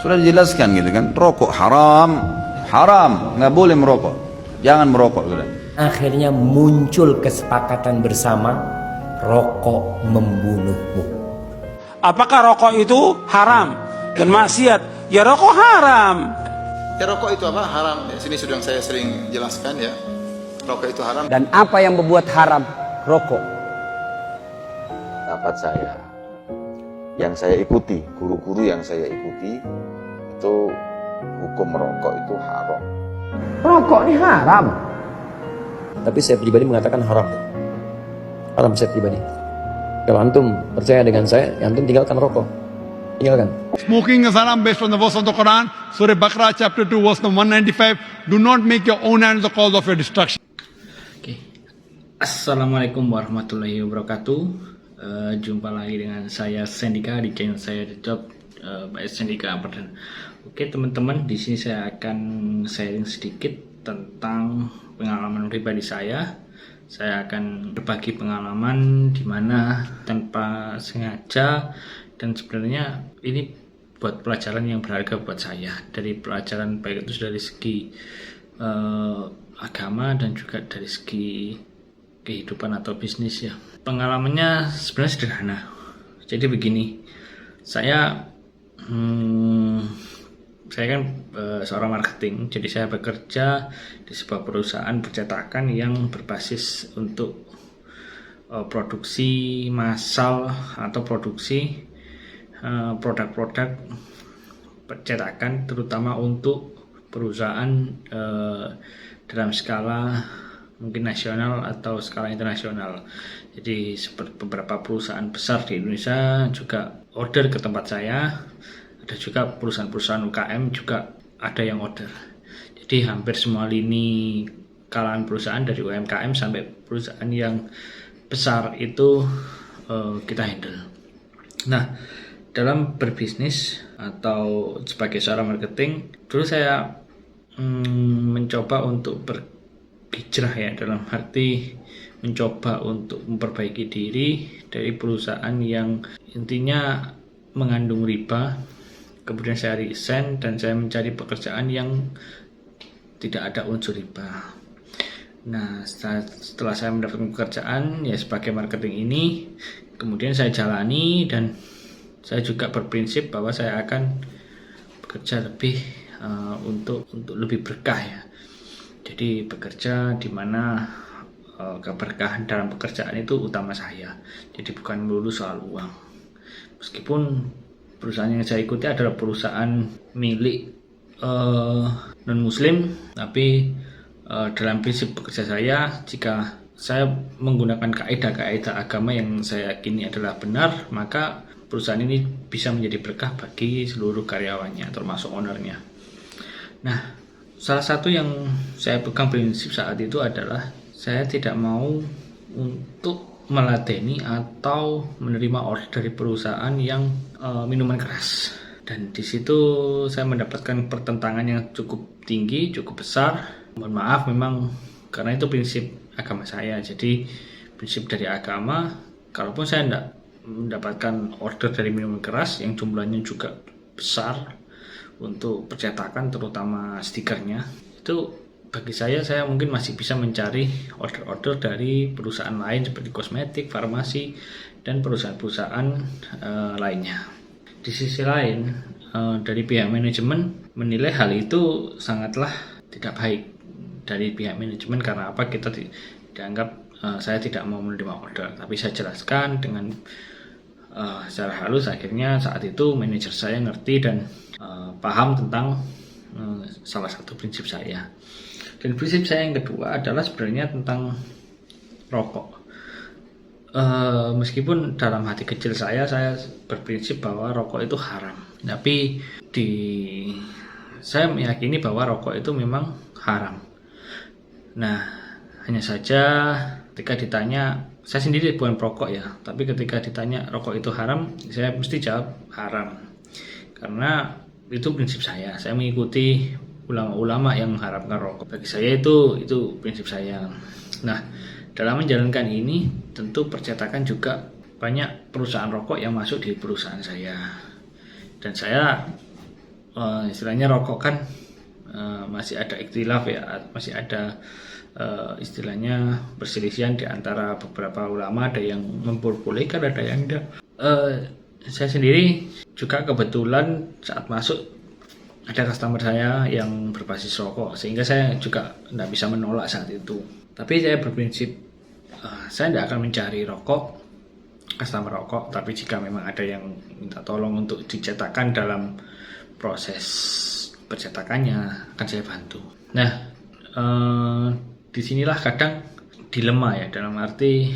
Sudah dijelaskan gitu kan, rokok haram, haram, nggak boleh merokok, jangan merokok. Sudah. Akhirnya muncul kesepakatan bersama, rokok membunuhmu. Apakah rokok itu haram dan maksiat? Ya rokok haram. Ya rokok itu apa? Haram. Ya, sini sudah saya sering jelaskan ya. Rokok itu haram. Dan apa yang membuat haram? Rokok. Pendapat saya, yang saya ikuti, guru-guru yang saya ikuti, itu hukum merokok itu haram. Rokok ini haram. Tapi saya pribadi mengatakan haram. Haram saya pribadi. Kalau antum percaya dengan saya, ya antum tinggalkan rokok. Tinggalkan. Smoking is haram based on the verse of the Quran. Surah Baqarah chapter 2 verse number 195. Do not make your own hands the cause of your destruction. Oke. Assalamualaikum warahmatullahi wabarakatuh. Jumpa lagi dengan saya Sendika di channel saya The Job by Sendika. Oke teman-teman, di sini saya akan sharing sedikit tentang pengalaman pribadi saya. Saya akan berbagi pengalaman di mana tanpa sengaja, dan sebenarnya ini buat pelajaran yang berharga buat saya. Dari pelajaran baik itu dari segi agama dan juga dari segi kehidupan atau bisnis ya. Pengalamannya sebenarnya sederhana. Jadi begini, saya kan seorang marketing, jadi saya bekerja di sebuah perusahaan percetakan yang berbasis untuk produksi massal atau produksi produk-produk percetakan, terutama untuk perusahaan dalam skala mungkin nasional atau skala internasional. Jadi seperti beberapa perusahaan besar di Indonesia juga order ke tempat saya. Ada juga perusahaan-perusahaan UKM juga ada yang order. Jadi hampir semua lini kalangan perusahaan dari UMKM sampai perusahaan yang besar itu kita handle. Nah, dalam berbisnis atau sebagai seorang marketing, dulu saya mencoba untuk berhijrah ya, dalam arti mencoba untuk memperbaiki diri dari perusahaan yang intinya mengandung riba. Kemudian saya resign dan saya mencari pekerjaan yang tidak ada unsur riba. Nah, setelah saya mendapatkan pekerjaan ya sebagai marketing ini, kemudian saya jalani dan saya juga berprinsip bahwa saya akan bekerja lebih untuk lebih berkah ya. Jadi bekerja di mana keberkahan dalam pekerjaan itu utama saya. Jadi bukan melulu soal uang. Meskipun perusahaan yang saya ikuti adalah perusahaan milik non muslim, tapi dalam prinsip bekerja saya, jika saya menggunakan kaidah-kaidah agama yang saya yakini adalah benar, maka perusahaan ini bisa menjadi berkah bagi seluruh karyawannya termasuk ownernya. Nah, salah satu yang saya pegang prinsip saat itu adalah saya tidak mau untuk meladeni atau menerima order dari perusahaan yang minuman keras. Dan di situ saya mendapatkan pertentangan yang cukup tinggi, cukup besar. Mohon maaf memang karena itu prinsip agama saya. Jadi prinsip dari agama, kalaupun saya tidak mendapatkan order dari minuman keras yang jumlahnya juga besar untuk percetakan terutama stikernya, itu bagi saya mungkin masih bisa mencari order-order dari perusahaan lain seperti kosmetik, farmasi, dan perusahaan-perusahaan lainnya. Di sisi lain, dari pihak manajemen menilai hal itu sangatlah tidak baik dari pihak manajemen. Karena apa? Kita dianggap saya tidak mau menerima order. Tapi saya jelaskan dengan secara halus. Akhirnya saat itu manajer saya ngerti dan paham tentang salah satu prinsip saya. Dan prinsip saya yang kedua adalah sebenarnya tentang rokok. Meskipun dalam hati kecil saya berprinsip bahwa rokok itu haram. Tapi saya meyakini bahwa rokok itu memang haram. Nah, hanya saja ketika ditanya, saya sendiri bukan perokok ya, tapi ketika ditanya rokok itu haram, saya mesti jawab haram. Karena itu prinsip saya mengikuti ulama-ulama yang mengharamkan rokok. Bagi saya itu prinsip saya. Nah, dalam menjalankan ini tentu percetakan juga banyak perusahaan rokok yang masuk di perusahaan saya. Dan saya istilahnya rokok kan masih ada ikhtilaf ya, masih ada istilahnya perselisihan di antara beberapa ulama, ada yang memperbolehkan, ada yang tidak. Saya sendiri juga kebetulan saat masuk ada customer saya yang berbasis rokok, sehingga saya juga tidak bisa menolak saat itu. Tapi saya berprinsip saya tidak akan mencari rokok, customer rokok, tapi jika memang ada yang minta tolong untuk dicetakkan dalam proses percetakannya, akan saya bantu. Nah, disinilah kadang dilema ya, dalam arti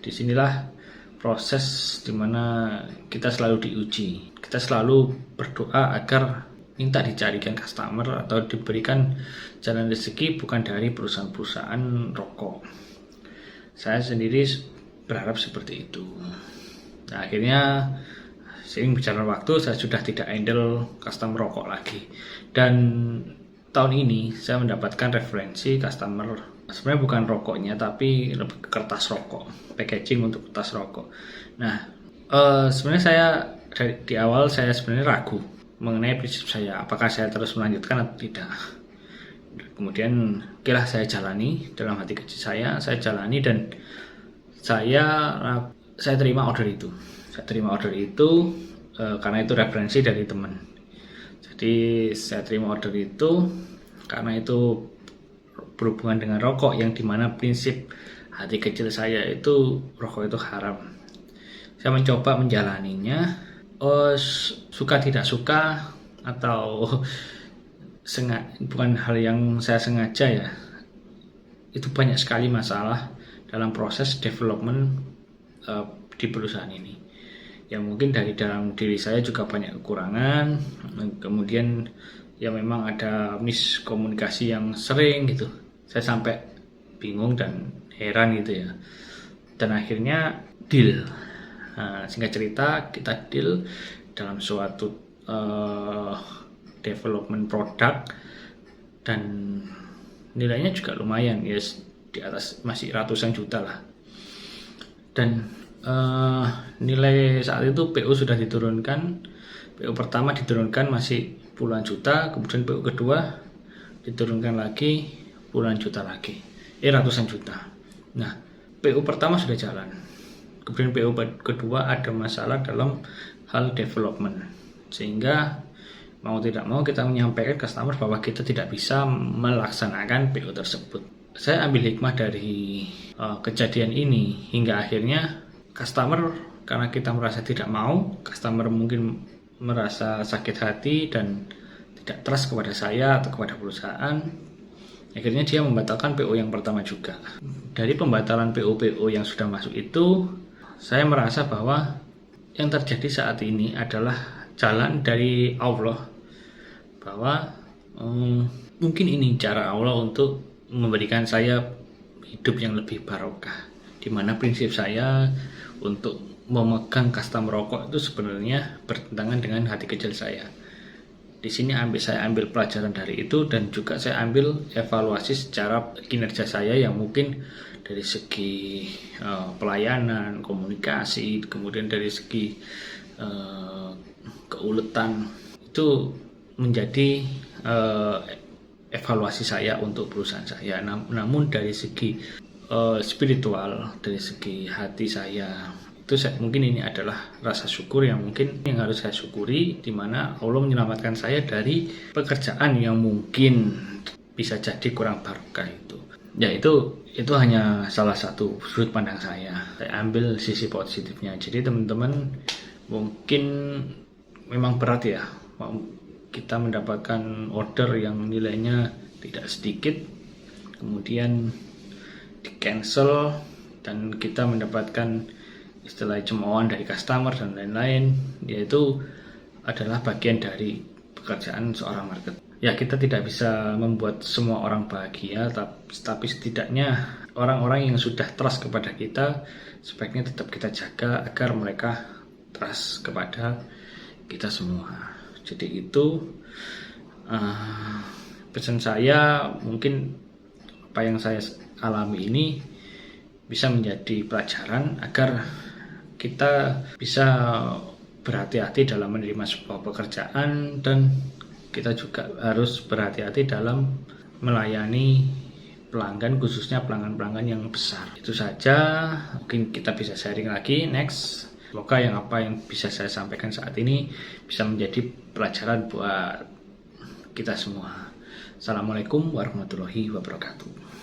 disinilah proses dimana kita selalu diuji. Kita selalu berdoa agar minta dicarikan customer atau diberikan jalan rezeki bukan dari perusahaan-perusahaan rokok. Saya sendiri berharap seperti itu. Nah, akhirnya seiring berjalan waktu saya sudah tidak handle customer rokok lagi. Dan tahun ini saya mendapatkan referensi customer, sebenarnya bukan rokoknya tapi lebih ke kertas rokok, packaging untuk kertas rokok. Nah, sebenarnya saya di awal saya sebenarnya ragu mengenai prinsip saya, apakah saya terus melanjutkan atau tidak. Kemudian okelah saya jalani, dalam hati kecil saya jalani, dan saya terima order itu. Saya terima order itu karena itu referensi dari teman. Jadi saya terima order itu karena itu berhubungan dengan rokok, yang dimana prinsip hati kecil saya itu rokok itu haram. Saya mencoba menjalaninya. Suka tidak suka atau bukan hal yang saya sengaja ya, itu banyak sekali masalah dalam proses development di perusahaan ini, yang mungkin dari dalam diri saya juga banyak kekurangan. Kemudian ya memang ada miskomunikasi yang sering gitu, saya sampai bingung dan heran gitu ya. Dan akhirnya deal. Nah, singkat cerita kita deal dalam suatu development produk, dan nilainya juga lumayan ya, di atas masih ratusan juta lah. Dan nilai saat itu PO sudah diturunkan. PO pertama diturunkan masih puluhan juta, kemudian PO kedua diturunkan lagi puluhan juta lagi, ratusan juta. Nah, PO pertama sudah jalan, kemudian PO kedua ada masalah dalam hal development, sehingga mau tidak mau kita menyampaikan ke customer bahwa kita tidak bisa melaksanakan PO tersebut. Saya ambil hikmah dari kejadian ini, hingga akhirnya customer, karena kita merasa tidak mau, customer mungkin merasa sakit hati dan tidak trust kepada saya atau kepada perusahaan, akhirnya dia membatalkan PO yang pertama juga. Dari pembatalan PO-PO yang sudah masuk itu, saya merasa bahwa yang terjadi saat ini adalah jalan dari Allah, bahwa mungkin ini cara Allah untuk memberikan saya hidup yang lebih barokah, di mana prinsip saya untuk memegang customer rokok itu sebenarnya bertentangan dengan hati kecil saya. Di sini saya ambil pelajaran dari itu, dan juga saya ambil evaluasi secara kinerja saya yang mungkin dari segi pelayanan, komunikasi, kemudian dari segi keuletan, itu menjadi evaluasi saya untuk perusahaan saya. Namun dari segi spiritual, dari segi hati saya, itu mungkin ini adalah rasa syukur yang harus saya syukuri, di mana Allah menyelamatkan saya dari pekerjaan yang mungkin bisa jadi kurang barokah itu. Ya itu hanya salah satu sudut pandang saya. Saya ambil sisi positifnya. Jadi teman-teman, mungkin memang berat ya kita mendapatkan order yang nilainya tidak sedikit, kemudian di cancel, dan kita mendapatkan istilah cemoohan dari customer dan lain-lain. Yaitu adalah bagian dari pekerjaan seorang marketer. Ya, kita tidak bisa membuat semua orang bahagia, tapi setidaknya orang-orang yang sudah trust kepada kita, sebaiknya tetap kita jaga agar mereka trust kepada kita semua. Jadi itu pesan saya, mungkin apa yang saya alami ini bisa menjadi pelajaran agar kita bisa berhati-hati dalam menerima sebuah pekerjaan, dan kita juga harus berhati-hati dalam melayani pelanggan, khususnya pelanggan-pelanggan yang besar. Itu saja, mungkin kita bisa sharing lagi next. Semoga apa yang bisa saya sampaikan saat ini bisa menjadi pelajaran buat kita semua. Assalamualaikum warahmatullahi wabarakatuh.